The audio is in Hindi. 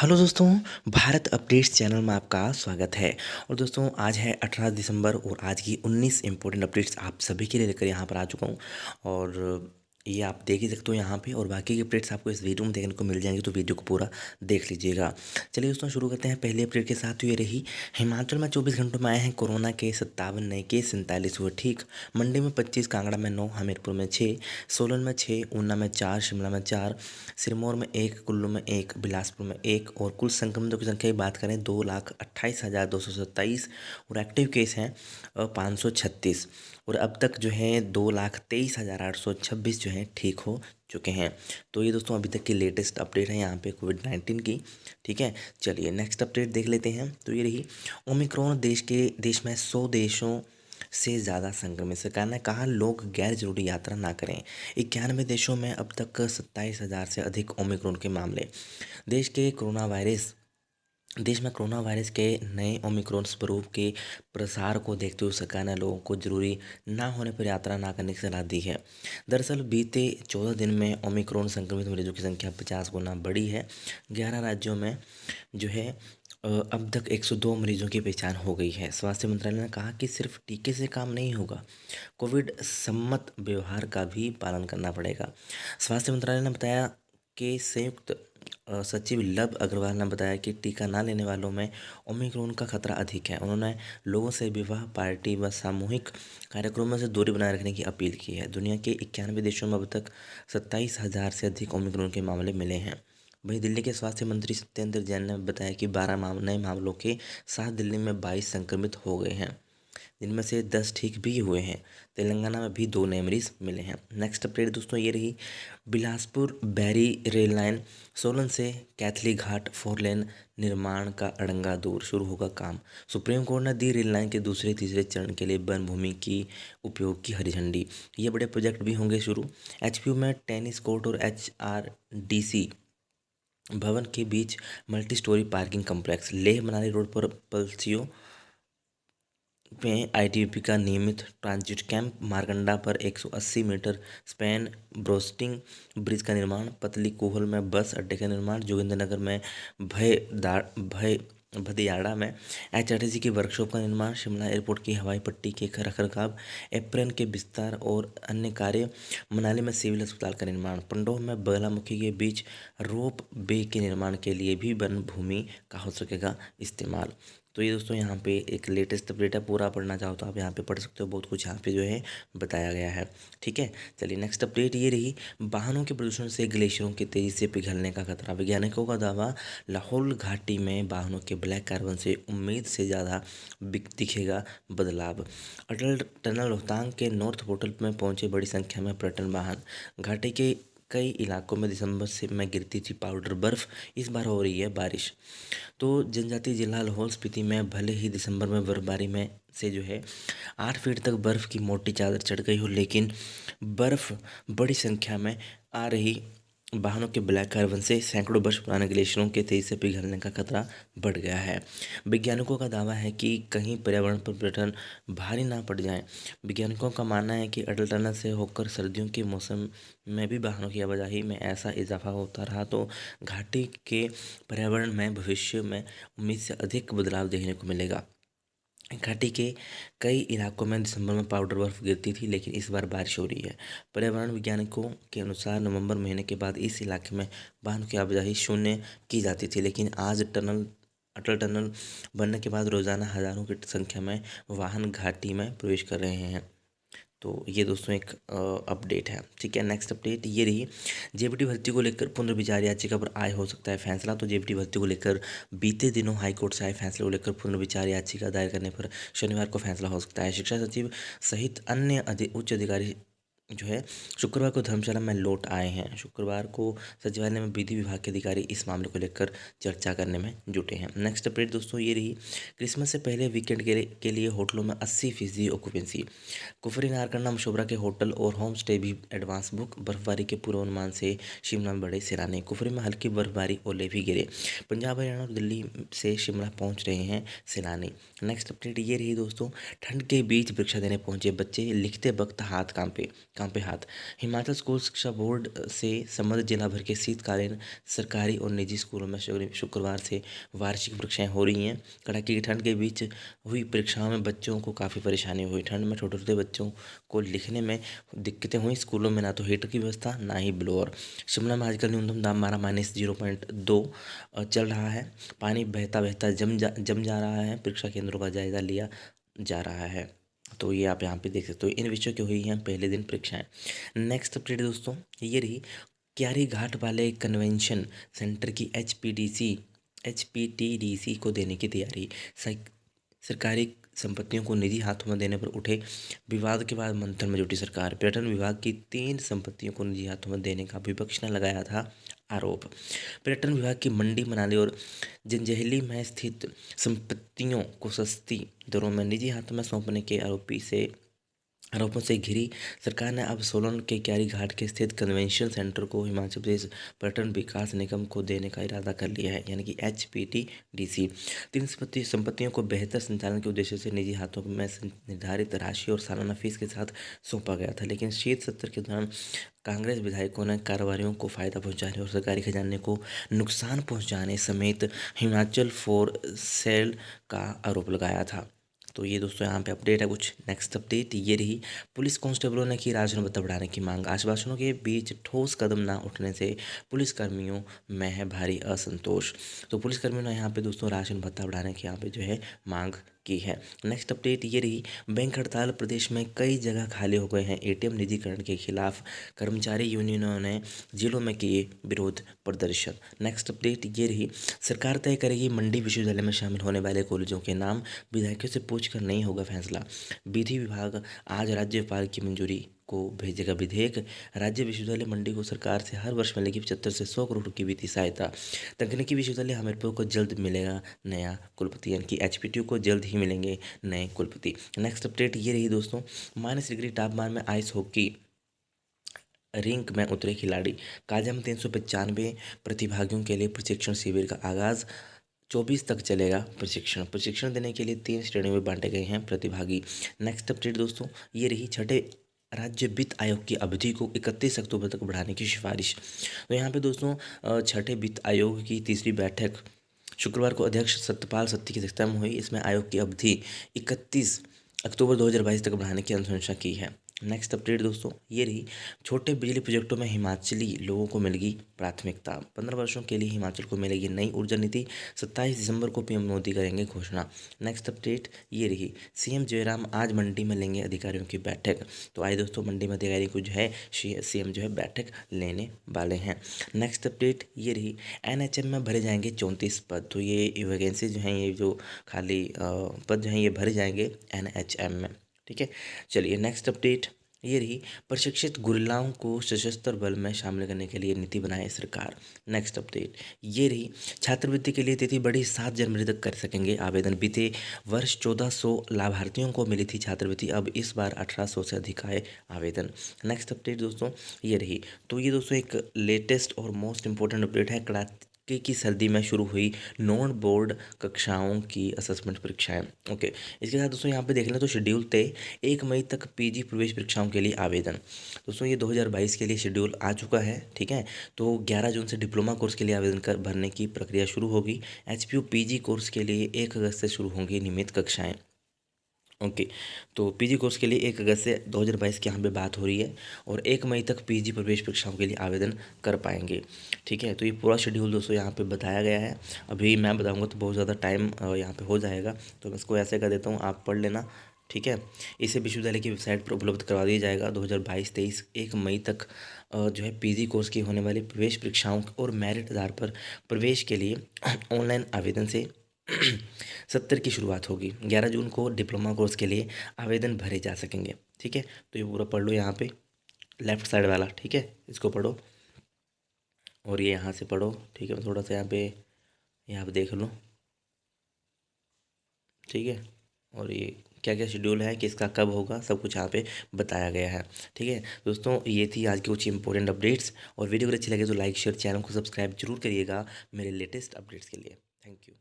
हेलो दोस्तों, भारत अपडेट्स चैनल में आपका स्वागत है। और दोस्तों आज है 18 दिसंबर और आज की 19 इम्पोर्टेंट अपडेट्स आप सभी के लिए लेकर यहाँ पर आ चुका हूँ। और ये आप देख ही सकते हो यहाँ पे, और बाकी के अपडेट्स आपको इस वीडियो में देखने को मिल जाएंगे, तो वीडियो को पूरा देख लीजिएगा। चलिए दोस्तों शुरू करते हैं पहले अपडेट के साथ। तो ये रही, हिमाचल में 24 घंटों में आए हैं कोरोना के 57 नए केस, 47 हुए ठीक। मंडी में 25, कांगड़ा में 9, हमीरपुर में 6, सोलन में 6, ऊना में 4, शिमला में 4, सिरमौर में 1, कुल्लू में 1, बिलासपुर में 1। और कुल संक्रमितों की संख्या की बात करें 2,28,227, और एक्टिव केस हैं 536। और अब तक जो है 2,23,826 जो है ठीक हो चुके हैं। तो ये दोस्तों अभी तक की लेटेस्ट अपडेट है यहाँ पे कोविड-19 की। ठीक है, चलिए नेक्स्ट अपडेट देख लेते हैं। तो ये रही, ओमिक्रॉन देश में 100 देशों से ज़्यादा संक्रमित। सरकार ने कहा लोग गैर जरूरी यात्रा ना करें। 91 देशों में अब तक 27,000 से अधिक ओमिक्रॉन के मामले। देश में कोरोना वायरस के नए ओमिक्रॉन स्वरूप के प्रसार को देखते हुए सरकार ने लोगों को जरूरी ना होने पर यात्रा ना करने की सलाह दी है। दरअसल बीते 14 दिन में ओमिक्रॉन संक्रमित मरीजों की संख्या 50 गुना बढ़ी है। 11 राज्यों में जो है अब तक 102 मरीजों की पहचान हो गई है। स्वास्थ्य मंत्रालय ने कहा कि सिर्फ टीके से काम नहीं होगा, कोविड सम्मत व्यवहार का भी पालन करना पड़ेगा। स्वास्थ्य मंत्रालय ने बताया कि संयुक्त सचिव लव अग्रवाल ने बताया कि टीका ना लेने वालों में ओमिक्रॉन का खतरा अधिक है। उन्होंने लोगों से विवाह, पार्टी व सामूहिक कार्यक्रमों से दूरी बनाए रखने की अपील की है। दुनिया के 91 देशों में अब तक 27,000 से अधिक ओमिक्रॉन के मामले मिले हैं। वहीं दिल्ली के स्वास्थ्य मंत्री सत्येंद्र जैन ने बताया कि 12 नए मामलों के साथ दिल्ली में 22 संक्रमित हो गए हैं, जिनमें से 10 ठीक भी हुए हैं। तेलंगाना में भी 2 नए मरीज मिले हैं। नेक्स्ट अपडेट दोस्तों ये रही, बिलासपुर बैरी रेल लाइन, सोलन से कैथली घाट 4 लेन निर्माण का अड़ंगा दूर, शुरू होगा काम। सुप्रीम कोर्ट ने दी रेल लाइन के दूसरे तीसरे चरण के लिए वन भूमि की उपयोग की हरी झंडी। ये बड़े प्रोजेक्ट भी होंगे शुरू। एचपीयू में टेनिस कोर्ट और एचआरडीसी भवन के बीच multi storey parking complex. Leh Manali road पर पलसियों में आईटीबीपी का नियमित ट्रांजिट कैंप। मारकंडा पर 180 मीटर स्पैन ब्रोस्टिंग ब्रिज का निर्माण। पतली कूहल में बस अड्डे का निर्माण। जोगिंद्रनगर में भदियाड़ा में एचआरटीसी की वर्कशॉप का निर्माण। शिमला एयरपोर्ट की हवाई पट्टी के रखरखाव, एप्रन के विस्तार और अन्य कार्य। मनाली में सिविल अस्पताल का निर्माण। पंडोह में बगलामुखी के बीच रोप वे के निर्माण के लिए भी वन भूमि का हो सकेगा इस्तेमाल। तो ये दोस्तों यहाँ पे एक लेटेस्ट अपडेट है, पूरा पढ़ना चाहो तो आप यहाँ पे पढ़ सकते हो, बहुत कुछ यहाँ पे जो है बताया गया है। ठीक है, चलिए नेक्स्ट अपडेट ये रही, वाहनों के प्रदूषण से ग्लेशियरों के तेजी से पिघलने का खतरा। वैज्ञानिकों का दावा, लाहौल घाटी में वाहनों के ब्लैक कार्बन से उम्मीद से ज़्यादा दिखेगा बदलाव। अटल टनल रोहतांग के नॉर्थ पोर्टल में पहुंचे बड़ी संख्या में पर्यटन वाहन। घाटी के कई इलाकों में दिसंबर से में गिरती थी पाउडर बर्फ, इस बार हो रही है बारिश। तो जनजातीय जिला लाहौल स्पीति में भले ही दिसंबर में बर्फबारी में से जो है 8 फीट तक बर्फ़ की मोटी चादर चढ़ गई हो, लेकिन बर्फ़ बड़ी संख्या में आ रही वाहनों के ब्लैक कार्बन से सैकड़ों वर्ष पुराने ग्लेशियरों के तेजी से पिघलने का खतरा बढ़ गया है। वैज्ञानिकों का दावा है कि कहीं पर्यावरण पर पर्यटन भारी ना पड़ जाए। वैज्ञानिकों का मानना है कि अटल टनल से होकर सर्दियों के मौसम में भी वाहनों की आवाजाही में ऐसा इजाफा होता रहा तो घाटी के पर्यावरण में भविष्य में उम्मीद से अधिक बदलाव देखने को मिलेगा। घाटी के कई इलाकों में दिसंबर में पाउडर बर्फ गिरती थी, लेकिन इस बार बारिश हो रही है। पर्यावरण वैज्ञानिकों के अनुसार नवंबर महीने के बाद इस इलाके में वाहनों की आवाजाही शून्य की जाती थी, लेकिन आज अटल टनल बनने के बाद रोजाना हजारों की संख्या में वाहन घाटी में प्रवेश कर रहे हैं। तो ये दोस्तों एक अपडेट है। ठीक है, नेक्स्ट अपडेट ये रही, जेबीटी भर्ती को लेकर पुनर्विचार याचिका पर आय हो सकता है फैसला। तो जेबीटी भर्ती को लेकर बीते दिनों हाईकोर्ट से आए फैसले को लेकर पुनर्विचार याचिका दायर करने पर शनिवार को फैसला हो सकता है। शिक्षा सचिव सहित अन्य उच्च अधिकारी जो है शुक्रवार को धर्मशाला में लौट आए हैं। शुक्रवार को सचिवालय में विधि विभाग के अधिकारी इस मामले को लेकर चर्चा करने में जुटे हैं। नेक्स्ट अपडेट दोस्तों ये रही, क्रिसमस से पहले वीकेंड के लिए होटलों में 80% ऑक्यूपेंसी। कुफरी नारकंडा मशोबरा के होटल और होम स्टे भी एडवांस बुक। बर्फबारी के पूर्वानुमान से शिमला में बढ़े सैलानी। कुफरी में हल्की बर्फबारी, ओले भी गिरे। पंजाब, हरियाणा और दिल्ली से शिमला पहुंच रहे हैं सैलानी। नेक्स्ट अपडेट ये रही दोस्तों, ठंड के बीच परीक्षा देने पहुंचे बच्चे, लिखते वक्त हाथ कांपे। कहाँ पे हाथ। हिमाचल स्कूल शिक्षा बोर्ड से संबंधित जिला भर के शीतकालीन सरकारी और निजी स्कूलों में शुक्रवार से वार्षिक परीक्षाएं हो रही हैं। कड़ाके की ठंड के बीच हुई परीक्षाओं में बच्चों को काफ़ी परेशानी हुई। ठंड में छोटे छोटे बच्चों को लिखने में दिक्कतें हुई। स्कूलों में ना तो हीटर की व्यवस्था ना ही ब्लोअर। शिमला में आजकल न्यूनतम तापमान -0.2 चल रहा है। पानी बहता बहता जम जा रहा है। परीक्षा केंद्रों का जायजा लिया जा रहा है। तो ये आप यहाँ पे देख सकते हो। इन विषयों की हुई हैं पहले दिन परीक्षाएं। नेक्स्ट अपडेट दोस्तों ये रही, क्यारी घाट वाले कन्वेंशन सेंटर की HPTDC को देने की तैयारी। सरकारी संपत्तियों को निजी हाथों में देने पर उठे विवाद के बाद मंथन में जुटी सरकार। पर्यटन विभाग की 3 संपत्तियों को निजी हाथों में देने का विपक्ष ने लगाया था आरोप। पर्यटन विभाग की मंडी, मनाली और जंजैहली में स्थित संपत्तियों को सस्ती दरों में निजी हाथों में सौंपने के आरोपों से घिरी सरकार ने अब सोलन के क्यारी घाट के स्थित कन्वेंशन सेंटर को हिमाचल प्रदेश पर्यटन विकास निगम को देने का इरादा कर लिया है, यानी कि HPTDC। 3 संपत्तियों को बेहतर संचालन के उद्देश्य से निजी हाथों में निर्धारित राशि और सालाना फीस के साथ सौंपा गया था, लेकिन शीत सत्र के दौरान कांग्रेस विधायकों ने कारोबारियों को फायदा पहुंचाने और सरकारी खजाने को नुकसान पहुंचाने समेत हिमाचल फॉर सेल का आरोप लगाया था। तो ये दोस्तों यहाँ पे अपडेट है कुछ। नेक्स्ट अपडेट ये रही, पुलिस कांस्टेबलों ने की राशन भत्ता बढ़ाने की मांग। आश्वासनों के बीच ठोस कदम ना उठने से पुलिसकर्मियों में है भारी असंतोष। तो पुलिसकर्मियों ने यहाँ पे दोस्तों राशन भत्ता बढ़ाने की यहाँ पे जो है मांग की है। नेक्स्ट अपडेट ये रही, बैंक हड़ताल, प्रदेश में कई जगह खाली हो गए हैं ATM। निजीकरण के खिलाफ कर्मचारी यूनियनों ने जिलों में किए विरोध प्रदर्शन। नेक्स्ट अपडेट ये रही, सरकार तय करेगी मंडी विश्वविद्यालय में शामिल होने वाले कॉलेजों के नाम, विधायकों से पूछकर नहीं होगा फैसला। विधि विभाग आज राज्यपाल की मंजूरी को भेजेगा विधेयक। राज्य विश्वविद्यालय मंडी को सरकार से हर वर्ष मिलेगी 75 से 100 करोड़ की वित्तीय सहायता। तकनीकी विश्वविद्यालय हमीरपुर को जल्द मिलेगा नया कुलपति, यानी कि HPTU को जल्द ही मिलेंगे नए कुलपति। नेक्स्ट अपडेट ये रही दोस्तों, -डिग्री तापमान में आइस हॉकी रिंक में उतरे खिलाड़ी। काजा में 395 प्रतिभागियों के लिए प्रशिक्षण शिविर का आगाज। 24 तक चलेगा प्रशिक्षण देने के लिए 3 श्रेणियों में बांटे गए हैं प्रतिभागी। नेक्स्ट अपडेट दोस्तों ये रही, छठे राज्य वित्त आयोग की अवधि को 31 अक्टूबर तक बढ़ाने की सिफारिश। तो यहाँ पे दोस्तों छठे वित्त आयोग की तीसरी बैठक शुक्रवार को अध्यक्ष सत्यपाल सत्ती की अध्यक्षता में हुई। इसमें आयोग की अवधि 31 अक्टूबर 2022 तक बढ़ाने की अनुशंसा की है। नेक्स्ट अपडेट दोस्तों ये रही, छोटे बिजली प्रोजेक्टों में हिमाचली लोगों को मिलेगी प्राथमिकता। 15 वर्षों के लिए हिमाचल को मिलेगी नई ऊर्जा नीति। 27 दिसंबर को PM मोदी करेंगे घोषणा। नेक्स्ट अपडेट ये रही, CM जयराम आज मंडी में लेंगे अधिकारियों की बैठक। तो आइए दोस्तों मंडी में अधिकारी को जो है CM जो है बैठक लेने वाले हैं। नेक्स्ट अपडेट ये रही, NHM में भरे जाएंगे 34 पद। तो ये वैकेंसी जो हैं, ये जो खाली पद जो हैं ये भरे जाएंगे NHM में, ठीक है। चलिए नेक्स्ट अपडेट ये रही, प्रशिक्षित गुरिल्लाओं को सशस्त्र बल में शामिल करने के लिए नीति बनाए सरकार। नेक्स्ट अपडेट ये रही, छात्रवृत्ति के लिए तिथि बढ़ी, 7 जनवरी तक कर सकेंगे आवेदन। बीते वर्ष 1400 लाभार्थियों को मिली थी छात्रवृत्ति, अब इस बार 1800 से अधिक आए आवेदन। नेक्स्ट अपडेट दोस्तों ये रही, तो ये दोस्तों एक लेटेस्ट और मोस्ट इंपॉर्टेंट अपडेट है। कड़ाके की सर्दी में शुरू हुई नॉन बोर्ड कक्षाओं की असेसमेंट परीक्षाएं। ओके, इसके साथ दोस्तों यहाँ पे देख लें तो शेड्यूल तय, 1 मई तक PG प्रवेश परीक्षाओं के लिए आवेदन। दोस्तों ये 2022 के लिए शेड्यूल आ चुका है, ठीक है। तो 11 जून से डिप्लोमा कोर्स के लिए आवेदन कर भरने की प्रक्रिया शुरू होगी। HPU PG कोर्स के लिए 1 अगस्त से शुरू होंगी नियमित कक्षाएँ। ओके, तो PG कोर्स के लिए 1 अगस्त से 2022 की यहाँ पे बात हो रही है, और 1 मई तक PG प्रवेश परीक्षाओं के लिए आवेदन कर पाएंगे, ठीक है। तो ये पूरा शेड्यूल दोस्तों यहाँ पे बताया गया है। अभी मैं बताऊँगा तो बहुत ज़्यादा टाइम यहाँ पे हो जाएगा, तो मैं इसको ऐसे कर देता हूँ, आप पढ़ लेना, ठीक है। इसे विश्वविद्यालय की वेबसाइट पर उपलब्ध करवा दिया जाएगा। 2022-23 1 मई तक जो है PG कोर्स की होने वाली प्रवेश परीक्षाओं और मेरिट आधार पर प्रवेश के लिए ऑनलाइन आवेदन से सत्र की शुरुआत होगी। 11 जून को डिप्लोमा कोर्स के लिए आवेदन भरे जा सकेंगे, ठीक है। तो ये पूरा पढ़ लो यहाँ पे लेफ्ट साइड वाला, ठीक है, इसको पढ़ो, और ये यहाँ से पढ़ो, ठीक है। थोड़ा सा यहाँ पे देख लो, ठीक है। और ये क्या क्या शेड्यूल है, किसका कब होगा, सब कुछ यहाँ पे बताया गया है, ठीक है। दोस्तों ये थी आज की कुछ इंपॉर्टेंट अपडेट्स, और वीडियो अगर अच्छी लगे तो लाइक शेयर, चैनल को सब्सक्राइब जरूर करिएगा मेरे लेटेस्ट अपडेट्स के लिए। Thank you.